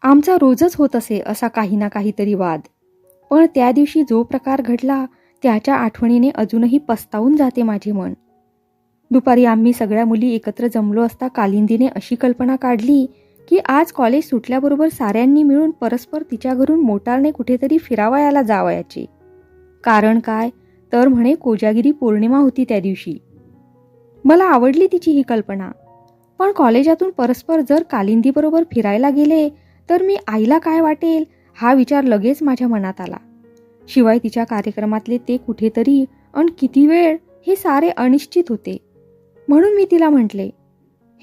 आमचा रोजच होत असे असा काही ना काहीतरी वाद. पण त्या दिवशी जो प्रकार घडला त्याच्या आठवणीने अजूनही पस्तावून जाते माझे मन. दुपारी आम्ही सगळ्या मुली एकत्र जमलो असता कालिंदीने अशी कल्पना काढली की आज कॉलेज सुटल्याबरोबर साऱ्यांनी मिळून परस्पर तिच्या घरून मोटारने कुठेतरी फिरावयाला जावयाचे. कारण काय तर म्हणे कोजागिरी पौर्णिमा होती त्या दिवशी. मला आवडली तिची ही कल्पना. पण कॉलेजातून परस्पर जर कालिंदीबरोबर फिरायला गेले तर मी आईला काय वाटेल हा विचार लगेच माझ्या मनात आला. शिवाय तिच्या कार्यक्रमातले ते कुठेतरी आणि किती वेळ हे सारे अनिश्चित होते. म्हणून मी तिला म्हटले,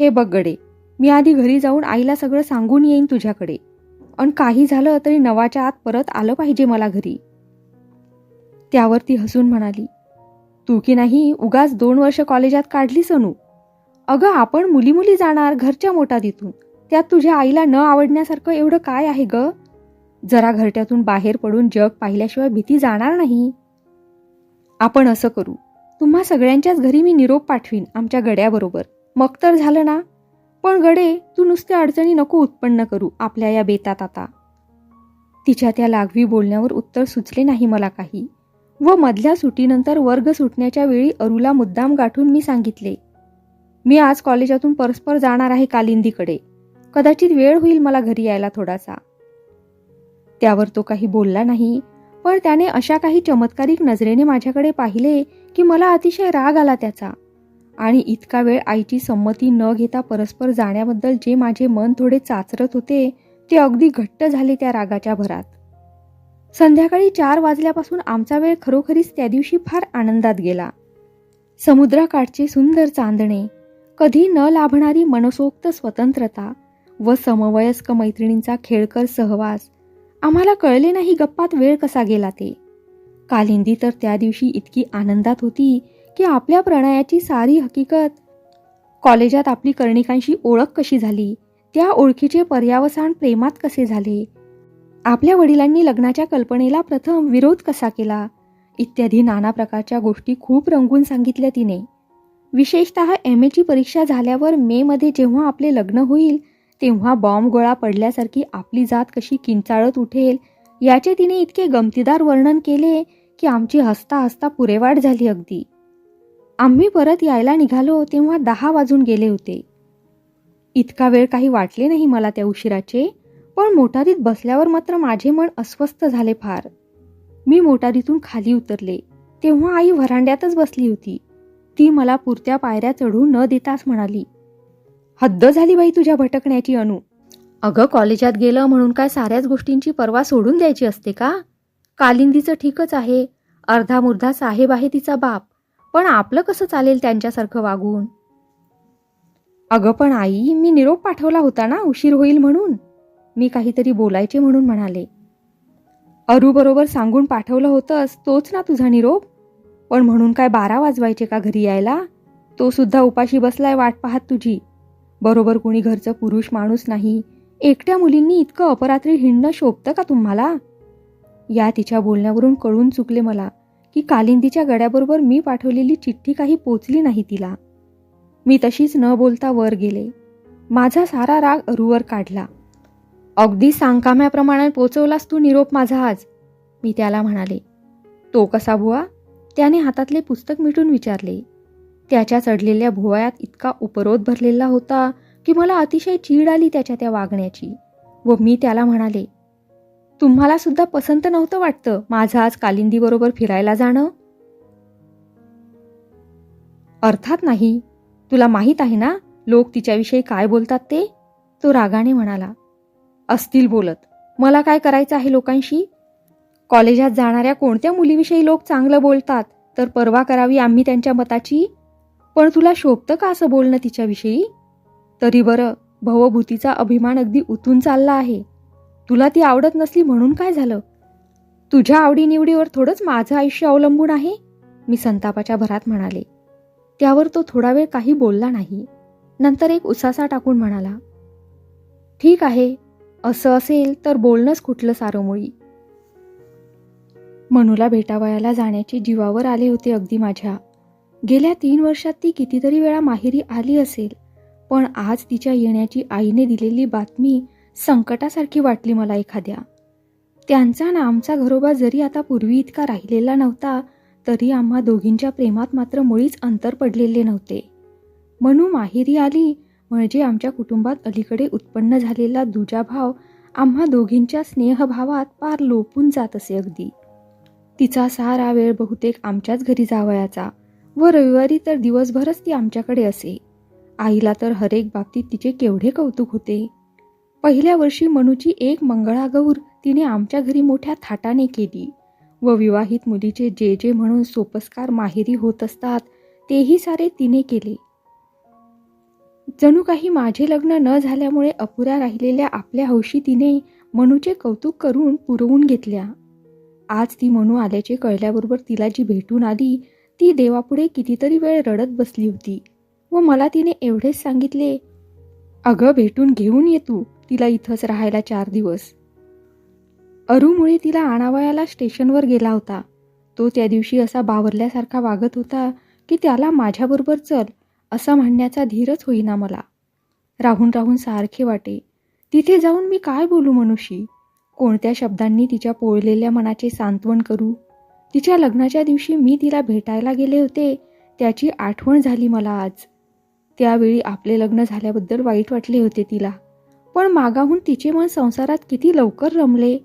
हे बघ गडे, मी आधी घरी जाऊन आईला सगळं सांगून येईन तुझ्याकडे, आणि काही झालं तरी नवाच्या आत परत आलं पाहिजे मला घरी. त्यावर ती हसून म्हणाली, तू की नाही उगाच 2 वर्ष कॉलेजात काढली सोनू. अगं आपण मुली मुली जाणार घरच्या मोठात इथून, त्यात तुझ्या आईला न आवडण्यासारखं एवढं काय आहे ग. जरा घरट्यातून बाहेर पडून जग पाहिल्याशिवाय भीती जाणार नाही. आपण असं करू, तुम्हा सगळ्यांच्याच घरी मी निरोप पाठवीन आमच्या गड्याबरोबर, मग तर झालं ना. पण गडे तू नुसत्या अडचणी नको उत्पन्न करू आपल्या या बेतात आता. तिच्या त्या लागवी बोलण्यावर उत्तर सुचले नाही मला काही. व मधल्या सुटीनंतर वर्ग सुटण्याच्या वेळी अरुला मुद्दाम गाठून मी सांगितले, मी आज कॉलेजातून परस्पर जाणार आहे कालिंदीकडे, कदाचित वेळ होईल मला घरी यायला थोडासा. त्यावर तो काही बोलला नाही, पण त्याने अशा काही चमत्कारिक नजरेने माझ्याकडे पाहिले की मला अतिशय राग आला त्याचा. आणि इतका वेळ आईची संमती न घेता परस्पर जाण्याबद्दल जे माझे मन थोडे चाचरत होते ते अगदी घट्ट झाले त्या रागाच्या भरात. संध्याकाळी 4 वाजल्यापासून आमचा वेळ खरोखरीच त्या दिवशी फार आनंदात गेला. समुद्राकाठचे सुंदर चांदणे, कधी न लाभणारी मनसोक्त स्वतंत्रता व समवयस्क मैत्रिणींचा खेळकर सहवास, आम्हाला कळले नाही गप्पात वेळ कसा गेला ते. कालिंदी तर त्या दिवशी इतकी आनंदात होती की आपल्या प्रणयाची सारी हकीकत, कॉलेजात आपली कर्णिकांशी ओळख कशी झाली, त्या ओळखीचे पर्यावसान प्रेमात कसे झाले, आपल्या वडिलांनी लग्नाच्या कल्पनेला प्रथम विरोध कसा केला, इत्यादी नाना प्रकारच्या गोष्टी खूप रंगून सांगितल्या तिने. विशेषतः MA ची परीक्षा झाल्यावर मे मध्ये जेव्हा आपले लग्न होईल तेव्हा बॉम्ब गोळा पडल्यासारखी आपली जात कशी किंचाळत उठेल याचे तिने इतके गमतीदार वर्णन केले की आमची हसता हसता पुरेवाट झाली अगदी. आम्ही परत यायला निघालो तेव्हा 10 वाजून गेले होते. इतका वेळ काही वाटले नाही मला त्या उशिराचे, पण मोटारीत बसल्यावर मात्र माझे मन अस्वस्थ झाले फार. मी मोटारीतून खाली उतरले तेव्हा आई व्हरांड्यातच बसली होती. ती मला पुरत्या पायऱ्या चढू न देताच म्हणाली, हद्द झाली बाई तुझ्या भटकण्याची अनु. अगं कॉलेजात गेलं म्हणून काय साऱ्याच गोष्टींची पर्वा सोडून द्यायची असते का. कालिंदीचं ठीकच आहे, अर्धा मुर्धा साहेब आहे तिचा बाप, पण आपलं कसं चालेल त्यांच्यासारखं वागून. अगं पण आई, मी निरोप पाठवला होता ना उशीर होईल म्हणून. मी काहीतरी बोलायचे म्हणून म्हणाले. अरू बरोबर सांगून पाठवलं होतंस तोच ना तुझा निरोप. पण म्हणून काय 12 वाजवायचे का घरी यायला. तो सुद्धा उपाशी बसलाय वाट पाहत तुझी. बरोबर कोणी घरचं पुरुष माणूस नाही, एकट्या मुलींनी इतकं अपरात्री हिंडणं शोभतं का तुम्हाला. या तिच्या बोलण्यावरून कळून चुकले मला की कालिंदीच्या गड्याबरोबर मी पाठवलेली चिठ्ठी काही पोचली नाही तिला. मी तशीच न बोलता वर गेले. माझा सारा राग अरूवर काढला. अगदी सांगकाम्याप्रमाणे पोचवलास तू निरोप माझा आज, मी त्याला म्हणाले. तो कसा बुवा, त्याने हातातले पुस्तक मिटून विचारले. त्याच्या चढलेल्या भुवयात इतका उपरोध भरलेला होता की मला अतिशय चीड आली त्याच्या त्या वागण्याची. व मी त्याला म्हणाले, तुम्हाला सुद्धा पसंत नव्हतं वाटतं माझं आज कालिंदीबरोबर फिरायला जाणं. अर्थात नाही, तुला माहीत आहे ना लोक तिच्याविषयी काय बोलतात ते, तो रागाने म्हणाला. असतील बोलत, मला काय करायचं आहे लोकांशी. कॉलेजात जाणाऱ्या कोणत्या मुलीविषयी लोक चांगलं बोलतात तर परवा करावी आम्ही त्यांच्या मताची. पण तुला शोभतं का असं बोलणं तिच्याविषयी. तरी बरं, भवभूतीचा अभिमान अगदी उतून चालला आहे. तुला ती आवडत नसली म्हणून काय झालं. तुझ्या आवडीनिवडीवर थोडंच माझं आयुष्य अवलंबून आहे, मी संतापाच्या भरात म्हणाले. त्यावर तो थोडा वेळ काही बोलला नाही. नंतर एक उसासा टाकून म्हणाला, ठीक आहे, असं असेल तर बोलणंच कुठलं सारोमुळी. मनूला भेटावयाला जाण्याचे जीवावर आले होते अगदी माझ्या. गेल्या 3 वर्षात ती कितीतरी वेळा माहेरी आली असेल, पण आज तिच्या येण्याची आईने दिलेली बातमी संकटासारखी वाटली मला एखाद्या. त्यांचा ना आमचा घरोबा जरी आता पूर्वी इतका राहिलेला नव्हता, तरी आम्हा दोघींच्या प्रेमात मात्र मुळीच अंतर पडलेले नव्हते. मनू माहेरी आली म्हणजे आमच्या कुटुंबात अलीकडे उत्पन्न झालेला दुजाभाव आम्हा दोघींच्या स्नेहभावात पार लोपून जात असे अगदी. तिचा सारा वेळ बहुतेक आमच्याच घरी जावयाचा व रविवारी तर दिवसभरच ती आमच्याकडे असे. आईला तर हरेक बाबतीत तिचे केवढे कौतुक होते. पहिल्या वर्षी मनूची एक मंगळागौर तिने आमच्या घरी मोठ्या थाटाने केली व विवाहित मुलीचे जे जे म्हणून सोपस्कार माहेरी होत असतात तेही सारे तिने केले. जणू काही माझे लग्न न झाल्यामुळे अपुऱ्या राहिलेल्या आपल्या हौशी तिने मनूचे कौतुक करून पुरवून घेतल्या. आज ती मनू आल्याचे कळल्याबरोबर तिला जी भेटून आली ती देवापुढे कितीतरी वेळ रडत बसली होती व मला तिने एवढेच सांगितले, अगं भेटून घेऊन ये तू तिला इथंच राहायला 4 दिवस. अरूमुळे तिला आणावयाला स्टेशनवर गेला होता. तो त्या दिवशी असा बावरल्यासारखा वागत होता की त्याला माझ्याबरोबर चल असं म्हणण्याचा धीरच होईना मला. राहून राहून सारखे वाटे. तिथे जाऊन मी काय बोलू मनुष्य? कोणत्या शब्दांनी तिच्या पोळलेल्या मनाचे सांत्वन करू? तिच्या लग्नाच्या दिवशी मी तिला भेटायला गेले होते त्याची आठवण झाली मला आज. त्यावेळी आपले लग्न झाल्याबद्दल वाईट वाटले होते तिला, पण मागाहून तिचे मन संसारात किती लवकर रमले.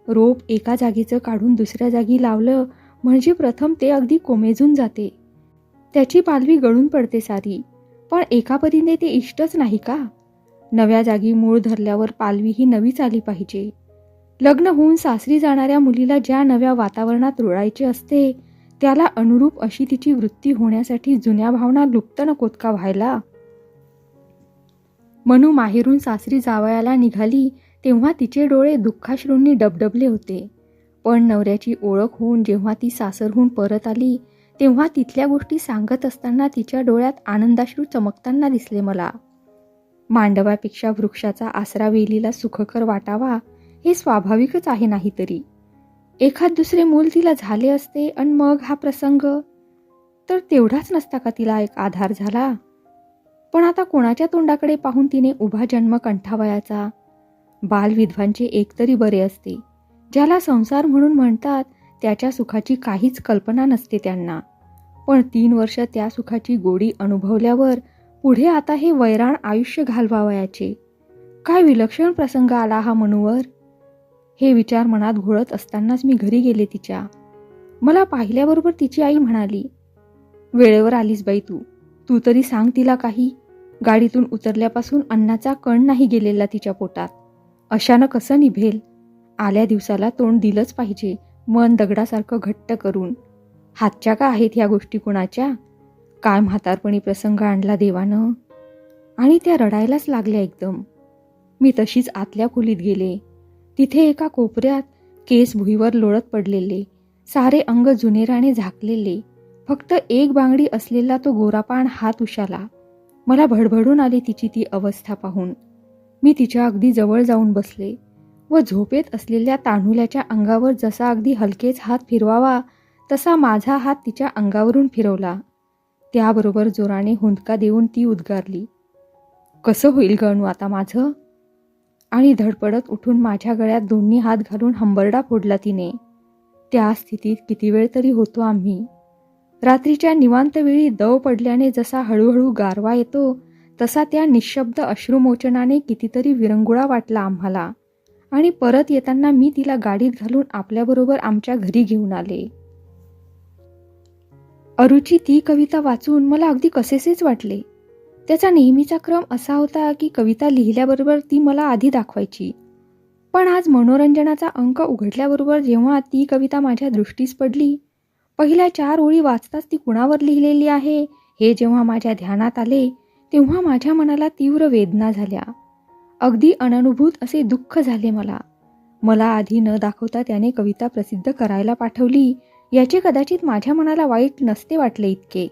रोप एका जागीचं काढून दुसऱ्या जागी लावलं म्हणजे प्रथम ते अगदी कोमेजून जाते. त्याची पालवी गळून पडते सारी, पण एका परीने ते इष्टच नाही का? नव्या जागी मूळ धरल्यावर पालवी ही नवीच आली पाहिजे. लग्न होऊन सासरी जाणाऱ्या मुलीला ज्या नव्या वातावरणात रुळायचे असते त्याला अनुरूप अशी तिची वृत्ती होण्यासाठी जुन्या भावना लुप्त नकोत का व्हायला? मनू माहेरून सासरी जावयाला निघाली तेव्हा तिचे डोळे दुःखाश्रूंनी डबडबले होते. पण नवऱ्याची ओळख होऊन जेव्हा ती सासरहून परत आली तेव्हा तिथल्या गोष्टी सांगत असताना तिच्या डोळ्यात आनंदाश्रू चमकताना दिसले मला. मांडवापेक्षा वृक्षाचा आसरा वेलीला सुखकर वाटावा हे स्वाभाविकच आहे. नाही तरी एखाद दुसरे मूल तिला झाले असते आणि मग हा प्रसंग तर तेवढाच नसता का तिला एक आधार झाला? पण आता कोणाच्या तोंडाकडे पाहून तिने उभा जन्म कंठावयाचा? बालविधवांचे एकतरी बरे असते. ज्याला संसार म्हणून म्हणतात त्याच्या सुखाची काहीच कल्पना नसते त्यांना. पण 3 वर्ष त्या सुखाची गोडी अनुभवल्यावर पुढे आता हे वैराण आयुष्य घालवावयाचे. काय विलक्षण प्रसंग आला हा मनूवर. हे विचार मनात घोळत असतानाच मी घरी गेले तिच्या. मला पाहिल्याबरोबर तिची आई म्हणाली, वेळेवर आलीस बाई तू. तू तरी सांग तिला काही. गाडीतून उतरल्यापासून अन्नाचा कण नाही गेलेला तिच्या पोटात. अशानं कसं निभेल? आल्या दिवसाला तोंड दिलंच पाहिजे, मन दगडासारखं घट्ट करून. हातच्या का आहेत ह्या गोष्टी कुणाच्या? काय म्हातारपणी प्रसंग आणला देवानं. आणि त्या रडायलाच लागल्या एकदम. मी तशीच आतल्या खोलीत गेले. तिथे एका कोपऱ्यात केस भुईवर लोळत पडलेले, सारे अंग जुनेराने झाकलेले, फक्त एक बांगडी असलेला तो गोरापाण हात उशाला. मला भडभडून आली तिची ती अवस्था पाहून. मी तिच्या अगदी जवळ जाऊन बसले व झोपेत असलेल्या तान्हुल्याच्या अंगावर जसा अगदी हलकेच हात फिरवावा तसा माझा हात तिच्या अंगावरून फिरवला. त्याबरोबर जोराने हुंदका देऊन ती उद्गारली, कसं होईल गणू आता माझं? आणि धडपडत उठून माझ्या गळ्यात दोन्ही हात घालून हंबरडा फोडला तिने. त्या स्थितीत किती वेळ तरी होतो आम्ही. रात्रीच्या निवांत वेळी दव पडल्याने जसा हळूहळू गारवा येतो तसा त्या निशब्द अश्रुमोचनाने कितीतरी विरंगुळा वाटला आम्हाला. आणि परत येताना मी तिला गाडीत घालून आपल्याबरोबर आमच्या घरी घेऊन आले. अरुची ती कविता वाचून मला अगदी कसेसेच वाटले. त्याचा नेहमीचा क्रम असा होता की कविता लिहिल्याबरोबर ती मला आधी दाखवायची. पण आज मनोरंजनाचा अंक उघडल्याबरोबर जेव्हा ती कविता माझ्या दृष्टीस पडली, पहिल्या 4 ओळी वाचताच ती कुणावर लिहिलेली आहे हे जेव्हा माझ्या ध्यानात आले तेव्हा माझ्या मनाला तीव्र वेदना झाल्या. अगदी अननुभूत असे दुःख झाले मला. मला आधी न दाखवता त्याने कविता प्रसिद्ध करायला पाठवली याचे कदाचित माझ्या मनाला वाईट नसते वाटले इतके.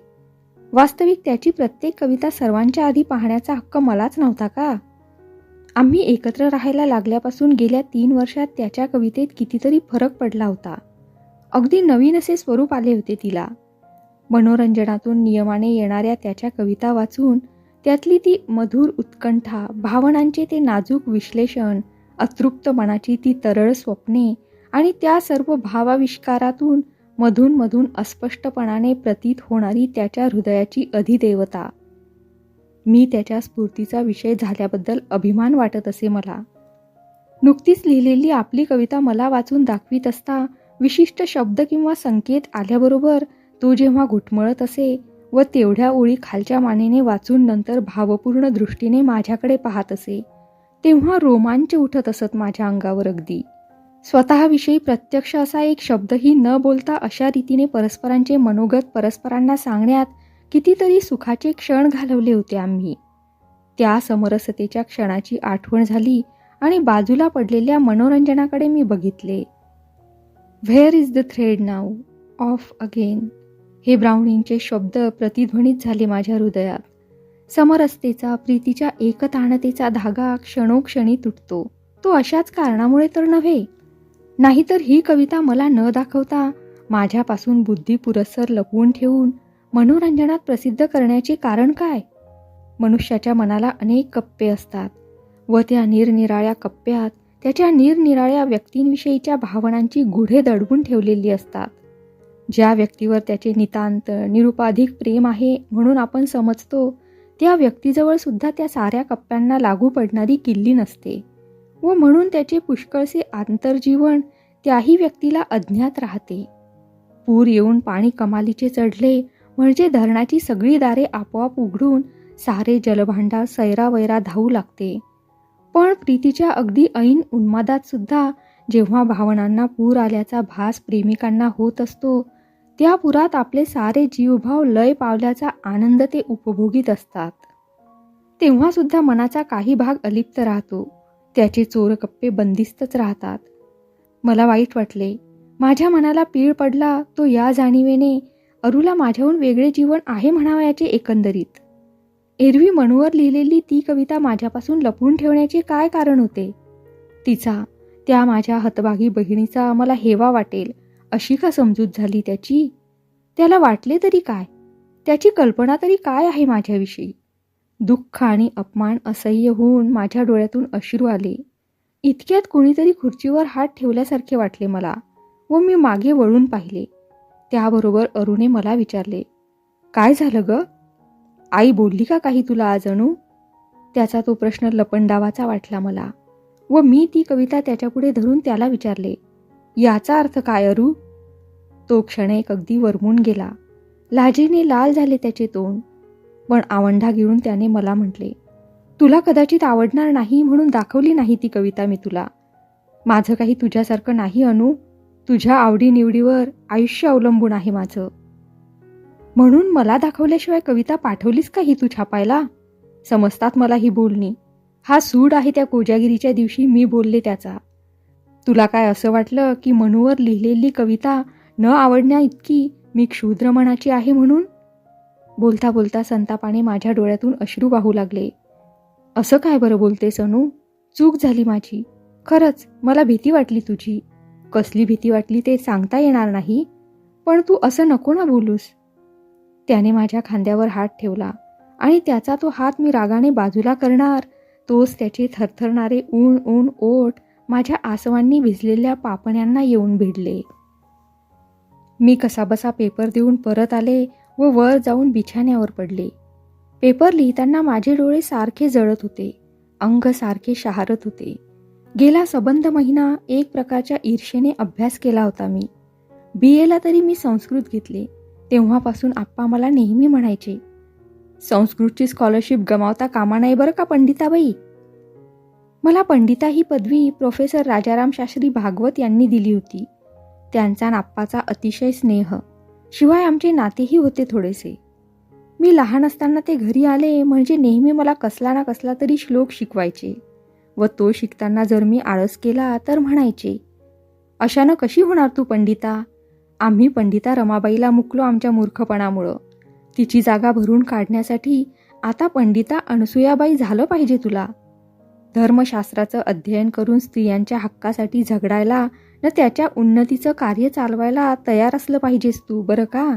वास्तविक त्याची प्रत्येक कविता सर्वांच्या आधी पाहण्याचा हक्क मलाच नव्हता का? आम्ही एकत्र राहायला लागल्यापासून गेल्या 3 वर्षात त्याच्या कवितेत कितीतरी फरक पडला होता. अगदी नवीन असे स्वरूप आले होते तिला. मनोरंजनातून नियमाने येणाऱ्या त्याच्या कविता वाचून त्यातली ती मधुर उत्कंठा, भावनांचे ते नाजूक विश्लेषण, अतृप्त मनाची ती तरळ स्वप्ने आणि त्या सर्व भावाविष्कारातून मधून मधून अस्पष्टपणाने प्रतीत होणारी त्याच्या हृदयाची अधिदेवता. मी त्याच्या स्फूर्तीचा विषय झाल्याबद्दल अभिमान वाटत असे मला. नुकतीच लिहिलेली आपली कविता मला वाचून दाखवीत असता विशिष्ट शब्द किंवा संकेत आल्याबरोबर तो जेव्हा घुटमळत असे व तेवढ्या ओळी खालच्या मानेने वाचून नंतर भावपूर्ण दृष्टीने माझ्याकडे पाहत असे, तेव्हा रोमांच उठत असत माझ्या अंगावर अगदी. स्वतःविषयी प्रत्यक्ष असा एक शब्दही न बोलता अशा रीतीने परस्परांचे मनोगत परस्परांना सांगण्यात कितीतरी सुखाचे क्षण घालवले होते आम्ही. त्या समरसतेच्या क्षणाची आठवण झाली आणि बाजूला पडलेल्या मनोरंजनाकडे मी बघितले. Where is the thread now of again, हे ब्राउनिंगचे शब्द प्रतिध्वनित झाले माझ्या हृदयात. समरसतेचा, प्रीतीच्या एकताणतेचा धागा क्षणोक्षणी तुटतो. तो अशाच कारणामुळे तर नव्हे. नाहीतर ही कविता मला न दाखवता माझ्यापासून बुद्धी पुरस्सर लपवून ठेवून मनोरंजनात प्रसिद्ध करण्याचे कारण काय? मनुष्याच्या मनाला अनेक कप्पे असतात व त्या निरनिराळ्या कप्प्यात त्याच्या निरनिराळ्या व्यक्तींविषयीच्या भावनांची गुढे दडवून ठेवलेली असतात. ज्या व्यक्तीवर त्याचे नितांत निरुपाधिक प्रेम आहे म्हणून आपण समजतो, त्या व्यक्तीजवळ सुद्धा त्या साऱ्या कप्प्यांना लागू पडणारी किल्ली नसते व म्हणून त्याचे पुष्कळसे आंतरजीवन त्याही व्यक्तीला अज्ञात राहते. पूर येऊन पाणी कमालीचे चढले म्हणजे धरणाची सगळी दारे आपोआप उघडून सारे जलभांडार सैरावैरा धावू लागते. पण प्रीतीच्या अगदी ऐन उन्मादात सुद्धा जेव्हा भावनांना पूर आल्याचा भास प्रेमिकांना होत असतो, त्या पुरात आपले सारे जीवभाव लय पावल्याचा आनंद ते उपभोगीत असतात. तेव्हा सुद्धा मनाचा काही भाग अलिप्त राहतो, त्याचे चोरकप्पे बंदिस्तच राहतात. मला वाईट वाटले. माझ्या मनाला पीळ पडला तो या जाणीवेने अरुला माझ्याहून वेगळे जीवन आहे म्हणावयाचे. एकंदरीत एरवी मनूवर लिहिलेली ती कविता माझ्यापासून लपवून ठेवण्याचे काय कारण होते? तिचा, त्या माझ्या हतभागी बहिणीचा मला हेवा वाटेल अशी का समजूत झाली त्याची? त्याला वाटले तरी काय? त्याची कल्पना तरी काय आहे माझ्याविषयी? दुःख आणि अपमान असह्य होऊन माझ्या डोळ्यातून अश्रू आले. इतक्यात कोणीतरी खुर्चीवर हात ठेवल्यासारखे वाटले मला व मी मागे वळून पाहिले. त्याबरोबर अरुने मला विचारले, काय झालं ग? आई बोलली का काही तुला आज अणू? त्याचा तो प्रश्न लपंडावाचा वाटला मला व मी ती कविता त्याच्यापुढे धरून त्याला विचारले, याचा अर्थ काय अरू? तो क्षणेक अगदी वरमून गेला. लाजेने लाल झाले त्याचे तोंड. पण आवंढा गिळून त्याने मला म्हटले, तुला कदाचित आवडणार नाही म्हणून दाखवली नाही ती कविता मी तुला. माझं काही तुझ्यासारखं नाही अनु. तुझ्या आवडीनिवडीवर आयुष्य अवलंबून आहे माझं. म्हणून मला दाखवल्याशिवाय कविता पाठवलीस का ही तू छापायला? समजतात मला ही बोलणी. हा सूड आहे त्या कोजागिरीच्या दिवशी मी बोलले त्याचा. तुला काय असं वाटलं की मनूवर लिहिलेली कविता न आवडण्या इतकी मी क्षुद्र मनाची आहे म्हणून? बोलता बोलता संतापाने माझ्या डोळ्यातून अश्रू वाहू लागले. असं काय बरं बोलतेस अनु? चूक झाली माझी. खरंच मला भीती वाटली तुझी. कसली भीती वाटली ते सांगता येणार नाही, पण तू असं नको ना बोलूस. त्याने माझ्या खांद्यावर हात ठेवला आणि त्याचा तो हात मी रागाने बाजूला करणार तोच त्याचे थरथरणारे ऊन ऊन ओठ माझ्या आसवांनी भिजलेल्या पापण्यांना येऊन भिडले. मी कसाबसा पेपर देऊन परत आले व वर जाऊन बिछाण्यावर पडले. पेपर लिहिताना माझे डोळे सारखे जळत होते, अंग सारखे शहारत होते. गेला सबंध महिना एक प्रकारच्या ईर्षेने अभ्यास केला होता मी. BA ला तरी मी संस्कृत घेतले. तेव्हापासून आप्पा मला नेहमी म्हणायचे, संस्कृतची स्कॉलरशिप गमावता कामा नाही बरं का पंडिताबाई. मला पंडिता ही पदवी प्रोफेसर राजाराम शास्त्री भागवत यांनी दिली होती. त्यांचा आणि आप्पाचा अतिशय स्नेह, शिवाय आमचे नातेही होते थोडेसे. मी लहान असताना ते घरी आले म्हणजे नेहमी मला कसला ना कसला तरी श्लोक शिकवायचे व तो शिकताना जर मी आळस केला तर म्हणायचे, अशानं कशी होणार तू पंडिता? आम्ही पंडिता रमाबाईला मुकलो आमच्या मूर्खपणामुळं. तिची जागा भरून काढण्यासाठी आता पंडिता अनसुयाबाई झालं पाहिजे तुला. धर्मशास्त्राचं अध्ययन करून स्त्रियांच्या हक्कासाठी झगडायला न त्याच्या उन्नतीचं कार्य चालवायला तयार असलं पाहिजेस तू बरं का.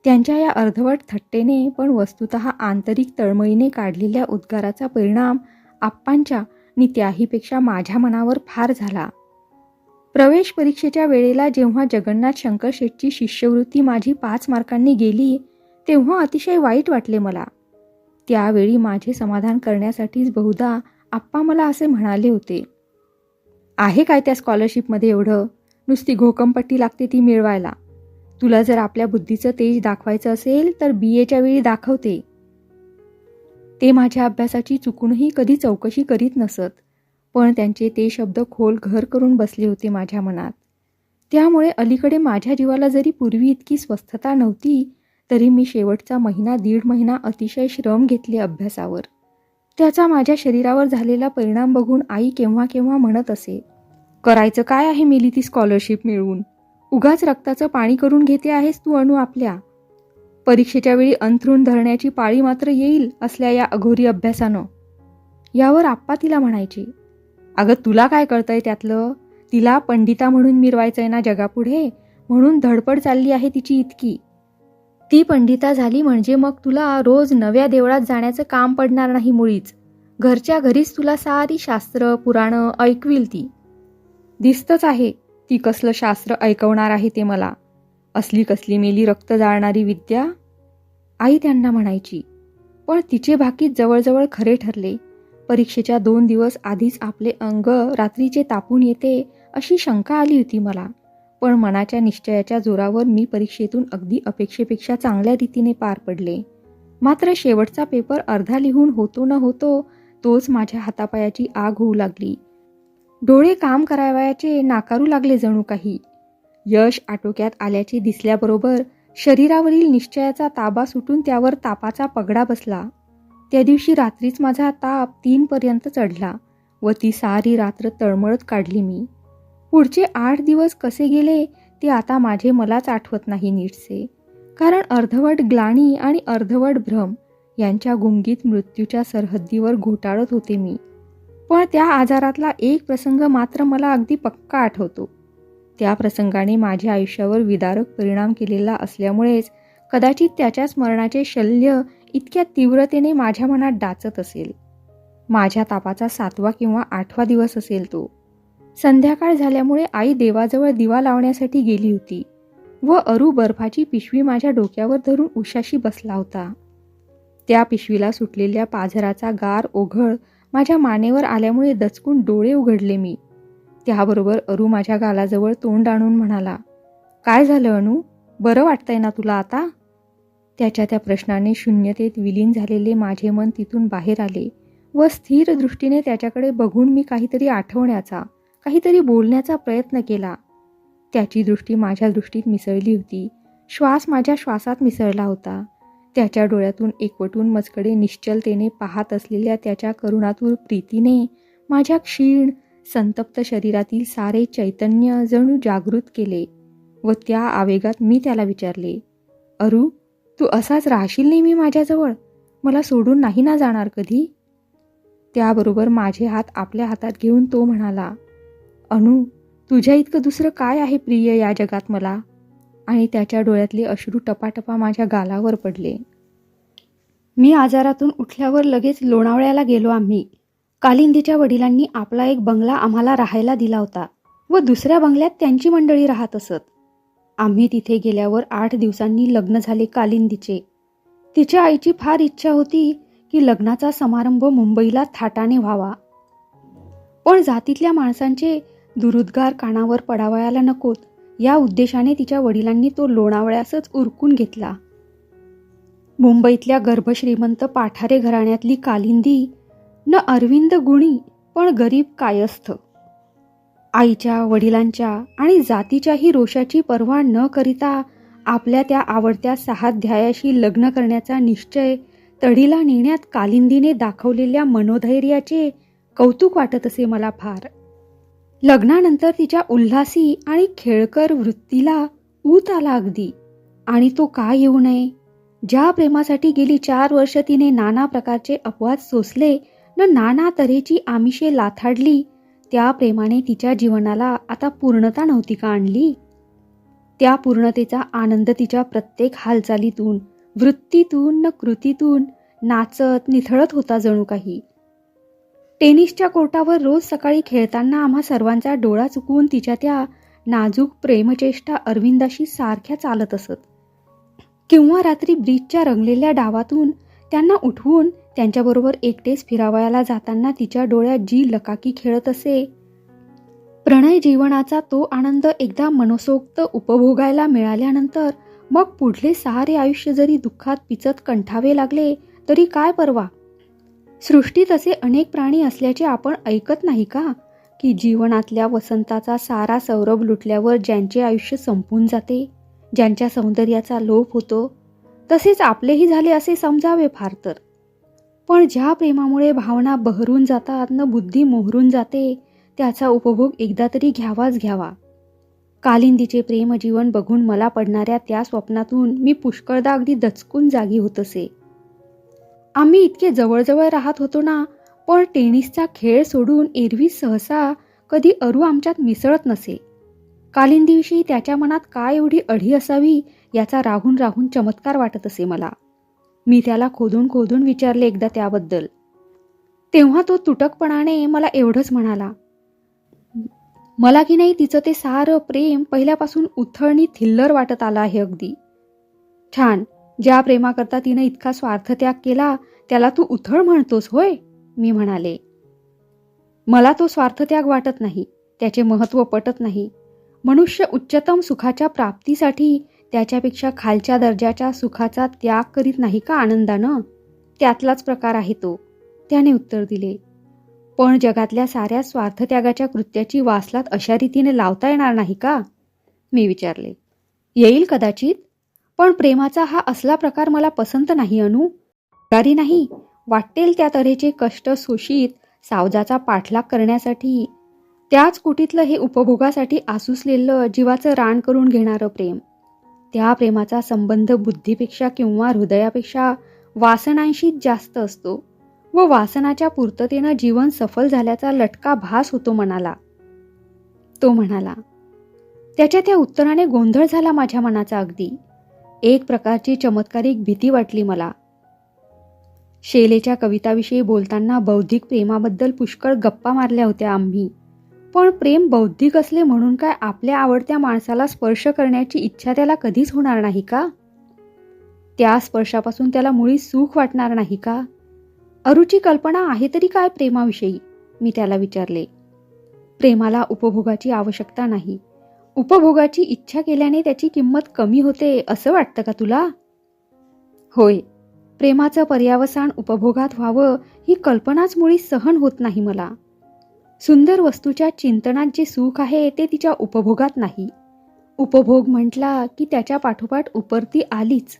त्यांच्या या अर्धवट थट्टेने पण वस्तुतः आंतरिक तळमळीने काढलेल्या उद्गाराचा परिणाम आप्पांच्या आणि त्याहीपेक्षा माझ्या मनावर फार झाला. प्रवेश परीक्षेच्या वेळेला जेव्हा जगन्नाथ शंकर शेठची शिष्यवृत्ती माझी 5 मार्कांनी गेली तेव्हा अतिशय वाईट वाटले मला. त्यावेळी माझे समाधान करण्यासाठीच बहुधा आप्पा मला असे म्हणाले होते, आहे काय त्या स्कॉलरशिपमध्ये एवढं? नुसती घोकमपट्टी लागते ती मिळवायला. तुला जर आपल्या बुद्धीचं तेज दाखवायचं असेल तर BAच्या वेळी दाखवते. ते माझ्या अभ्यासाची चुकूनही कधी चौकशी करीत नसत, पण त्यांचे ते शब्द खोल घर करून बसले होते माझ्या मनात. त्यामुळे अलीकडे माझ्या जीवाला जरी पूर्वी इतकी स्वस्थता नव्हती तरी मी शेवटचा महिना 1.5 महिना अतिशय श्रम घेतले अभ्यासावर. त्याचा माझ्या शरीरावर झालेला परिणाम बघून आई केव्हा केव्हा म्हणत असे, करायचं काय आहे मिली ती स्कॉलरशिप मिळवून? उगाच रक्ताचं पाणी करून घेते आहेस तू अणू आपल्या. परीक्षेच्या वेळी अंथरूण धरण्याची पाळी मात्र येईल असल्या या अघोरी अभ्यासानं. यावर आप्पा तिला म्हणायचे, अगं तुला काय कळतंय त्यातलं? तिला पंडिता म्हणून मिरवायचंय ना जगापुढे, म्हणून धडपड चालली आहे तिची इतकी. ती पंडिता झाली म्हणजे मग तुला रोज नव्या देवळात जाण्याचं काम पडणार नाही मुळीच. घरच्या घरीच तुला सारी शास्त्र पुराणं ऐकविल ती. दिसतंच आहे ती कसलं शास्त्र ऐकवणार आहे ते मला. असली कसली मेली रक्त जाळणारी विद्या, आई त्यांना म्हणायची. पण तिचे भाकीत जवळजवळ खरे ठरले. परीक्षेच्या 2 दिवस आधीच आपले अंग रात्रीचे तापून येते अशी शंका आली होती मला. पण मनाच्या निश्चयाच्या जोरावर मी परीक्षेतून अगदी अपेक्षेपेक्षा चांगल्या रीतीने पार पडले. मात्र शेवटचा पेपर अर्धा लिहून होतो न होतो तोच माझ्या हातापायाची आग होऊ लागली. डोळे काम करावयाचे नाकारू लागले जणू काही. यश आटोक्यात आल्याचे दिसल्याबरोबर शरीरावरील निश्चयाचा ताबा सुटून त्यावर तापाचा पगडा बसला. त्या दिवशी रात्रीच माझा ताप 3 पर्यंत चढला व ती सारी रात्र तळमळत काढली मी. पुढचे 8 दिवस कसे गेले ते आता माझे मलाच आठवत नाही नीटसे. कारण अर्धवट ग्लानी आणि अर्धवट भ्रम यांच्या गुंगीत मृत्यूच्या सरहद्दीवर घोटाळत होते मी. पण त्या आजारातला एक प्रसंग मात्र मला अगदी पक्का आठवतो. त्या प्रसंगाने माझ्या आयुष्यावर विदारक परिणाम केलेला असल्यामुळेच कदाचित त्याच्या स्मरणाचे शल्य इतक्या तीव्रतेने माझ्या मनात डाचत असेल. माझ्या तापाचा 7वा किंवा 8वा दिवस असेल तो. संध्याकाळ झाल्यामुळे आई देवाजवळ दिवा लावण्यासाठी गेली होती व अरू बर्फाची पिशवी माझ्या डोक्यावर धरून उशाशी बसला होता. त्या पिशवीला सुटलेल्या पाझराचा गार ओघळ माझ्या मानेवर आल्यामुळे दचकून डोळे उघडले मी. त्याबरोबर अरू माझ्या गालाजवळ तोंड आणून म्हणाला, काय झालं अनु? बरं वाटतंय ना तुला आता? त्याच्या त्या प्रश्नाने शून्यतेत विलीन झालेले माझे मन तिथून बाहेर आले व स्थिर दृष्टीने त्याच्याकडे बघून मी काहीतरी आठवण्याचा, काहीतरी बोलण्याचा प्रयत्न केला. त्याची दृष्टी माझ्या दृष्टीत मिसळली होती. श्वास माझ्या श्वासात मिसळला होता. त्याच्या डोळ्यातून एकवटून मजकडे निश्चलतेने पाहत असलेल्या त्याच्या करुणातूर प्रीतीने माझ्या क्षीण संतप्त शरीरातील सारे चैतन्य जणू जागृत केले व त्या आवेगात मी त्याला विचारले, अरू, तू असाच राहशील नेहमी माझ्याजवळ? मला सोडून नाही ना जाणार कधी? त्याबरोबर माझे हात आपल्या हातात घेऊन तो म्हणाला, अनु, तुझ्या इतकं दुसरं काय आहे प्रिय या जगात मला? आणि त्याच्या डोळ्यातले अश्रू टपाटपा माझ्या गालावर पडले. मी आजारातून उठल्यावर लगेच लोणावळ्याला गेलो आम्ही. कालिंदीच्या वडिलांनी आपला एक बंगला आम्हाला राहायला दिला होता व दुसऱ्या बंगल्यात त्यांची मंडळी राहत असत. आम्ही तिथे गेल्यावर 8 दिवसांनी लग्न झाले कालिंदीचे. तिच्या आईची फार इच्छा होती की लग्नाचा समारंभ मुंबईला थाटाने व्हावा. पण जातीतल्या माणसांचे दुरुद्गार कानावर पडावयाला नकोत या उद्देशाने तिच्या वडिलांनी तो लोणावळ्यासच उरकून घेतला. मुंबईतल्या गर्भश्रीमंत पाठारे घराण्यातली कालिंदी न अरविंद गुणी पण गरीब कायस्थ. आईच्या, वडिलांच्या आणि जातीच्याही रोषाची पर्वा न करिता आपल्या त्या आवडत्या सहाध्यायाशी लग्न करण्याचा निश्चय तडीला नेण्यात कालिंदीने दाखवलेल्या मनोधैर्याचे कौतुक वाटत असे मला फार. लग्नानंतर तिच्या उल्हासी आणि खेळकर वृत्तीला ऊत आला अगदी. आणि तो का येऊ नये? ज्या प्रेमासाठी गेली 4 वर्ष तिने नाना प्रकारचे अपवाद सोसले न नाना तऱ्हेची आमिषे लाथाडली, त्या प्रेमाने तिच्या जीवनाला आता पूर्णता नव्हती का आणली? त्या पूर्णतेचा आनंद तिच्या प्रत्येक हालचालीतून, वृत्तीतून न कृतीतून नाचत निथळत होता जणू काही. टेनिसच्या कोर्टावर रोज सकाळी खेळताना आम्हा सर्वांचा डोळा चुकवून तिच्या त्या नाजूक प्रेमचेष्टा अरविंदाशी सारख्या चालत असत. किंवा रात्री ब्रिजच्या रंगलेल्या डावातून त्यांना उठवून त्यांच्याबरोबर एकटेच फिरावयाला जाताना तिच्या डोळ्यात जी लकाकी खेळत असे. प्रणय जीवनाचा तो आनंद एकदा मनसोक्त उपभोगायला मिळाल्यानंतर मग पुढले सारे आयुष्य जरी दुःखात पिचत कंठावे लागले तरी काय परवा. सृष्टीत असे अनेक प्राणी असल्याचे आपण ऐकत नाही का, की जीवनातल्या वसंताचा सारा सौरभ लुटल्यावर ज्यांचे आयुष्य संपून जाते, ज्यांच्या सौंदर्याचा लोप होतो. तसेच आपलेही झाले असे समजावे फार तर. पण ज्या प्रेमामुळे भावना बहरून जातात न बुद्धी मोहरून जाते, त्याचा उपभोग एकदा तरी घ्यावाच घ्यावा. कालिंदीचे प्रेमजीवन बघून मला पडणाऱ्या त्या स्वप्नातून मी पुष्कळदा अगदी दचकून जागी होत असे. आम्ही इतके जवळजवळ राहत होतो ना, पण टेनिसचा खेळ सोडून एरवी सहसा कधी अरू आमच्यात मिसळत नसे. कालिंदीविषयी त्याच्या मनात काय एवढी अढी असावी याचा राहून राहून चमत्कार वाटत असे मला. मी त्याला खोदून खोदून विचारले एकदा त्याबद्दल. तेव्हा तो तुटकपणाने मला एवढंच म्हणाला, मला की नाही तिचं ते सारं प्रेम पहिल्यापासून उथळणी थिल्लर वाटत आलं आहे अगदी. छान, ज्या प्रेमाकरता तिनं इतका स्वार्थत्याग केला त्याला तू उथळ म्हणतोस होय, मी म्हणाले. मला तो स्वार्थत्याग वाटत नाही, त्याचे महत्त्व पटत नाही. मनुष्य उच्चतम सुखाच्या प्राप्तीसाठी त्याच्यापेक्षा खालच्या दर्जाच्या सुखाचा त्याग करीत नाही का आनंदानं? त्यातलाच प्रकार आहे तो, त्याने उत्तर दिले. पण जगातल्या साऱ्या स्वार्थत्यागाच्या कृत्याची वासलात अशा रीतीने लावता येणार नाही का, मी विचारले. येईल कदाचित, पण प्रेमाचा हा असला प्रकार मला पसंत नाही अनु. गारी नाही, वाटेल त्या तऱ्हेचे कष्ट सोशीत सावजाचा पाठलाग करण्यासाठी, त्याच कुटीतलं हे उपभोगासाठी आसुसलेलं जीवाचं रान करून घेणारं प्रेम. त्या प्रेमाचा संबंध बुद्धीपेक्षा किंवा हृदयापेक्षा वासनांशीच जास्त असतो व वासनाच्या पूर्ततेनं जीवन सफल झाल्याचा लटका भास होतो मनाला, तो म्हणाला. त्याच्या त्या उत्तराने गोंधळ झाला माझ्या मनाचा अगदी. एक प्रकारची चमत्कारिक भीती वाटली मला. शेलेच्या कविताविषयी बोलताना बौद्धिक प्रेमाबद्दल पुष्कळ गप्पा मारल्या होत्या आम्ही. पण प्रेम बौद्धिक असले म्हणून काय आपल्या आवडत्या माणसाला स्पर्श करण्याची इच्छा त्याला कधीच होणार नाही का? त्या स्पर्शापासून त्याला मुळी सुख वाटणार नाही का? अरुची कल्पना आहे तरी काय प्रेमाविषयी, मी त्याला विचारले. प्रेमाला उपभोगाची आवश्यकता नाही. उपभोगाची इच्छा केल्याने त्याची किंमत कमी होते असं वाटतं का तुला? होय, प्रेमाचं पर्यावसान उपभोगात व्हावं ही कल्पनाच मुळी सहन होत नाही मला. सुंदर वस्तूच्या चिंतनात जे सुख आहे ते तिच्या उपभोगात नाही. उपभोग म्हटला की त्याच्या पाठोपाठ उपरती आलीच.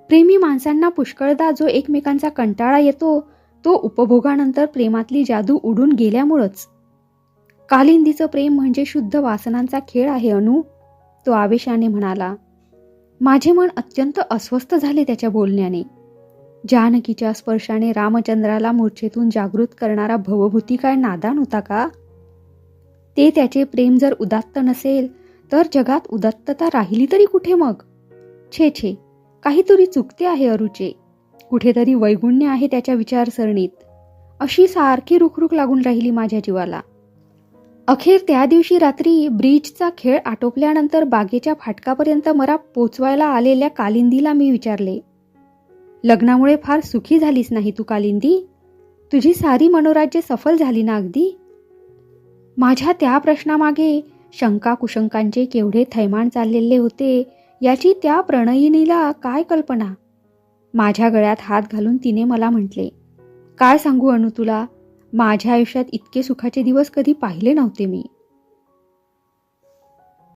प्रेमी माणसांना पुष्कळदा जो एकमेकांचा कंटाळा येतो तो उपभोगानंतर प्रेमातली जादू उडून गेल्यामुळंच. कालिंदीचं प्रेम म्हणजे शुद्ध वासनांचा खेळ आहे अनु, तो आवेशाने म्हणाला. माझे मन अत्यंत अस्वस्थ झाले त्याच्या बोलण्याने. जानकीच्या स्पर्शाने रामचंद्राला मूर्छेतून जागृत करणारा भवभूती काय नादान होता का? ते त्याचे प्रेम जर उदात्त नसेल तर जगात उदात्तता राहिली तरी कुठे मग? छे छे, काहीतरी चुकते आहे अरुचे. कुठेतरी वैगुण्य आहे त्याच्या विचारसरणीत. अशी सारखी रुखरुख लागून राहिली माझ्या जीवाला. अखेर त्या दिवशी रात्री ब्रिजचा खेळ आटोपल्यानंतर बागेच्या फाटकापर्यंत मला पोचवायला आलेल्या कालिंदीला मी विचारले, लग्नामुळे फार सुखी झालीस नाही तू कालिंदी? तुझी सारी मनोराज्य सफल झाली ना अगदी? माझ्या त्या प्रश्नामागे शंका कुशंकांचे केवढे थैमान चाललेले होते याची त्या प्रणयिनीला काय कल्पना. माझ्या गळ्यात हात घालून तिने मला म्हटले, काय सांगू अनु तुला, माझ्या आयुष्यात इतके सुखाचे दिवस कधी पाहिले नव्हते मी.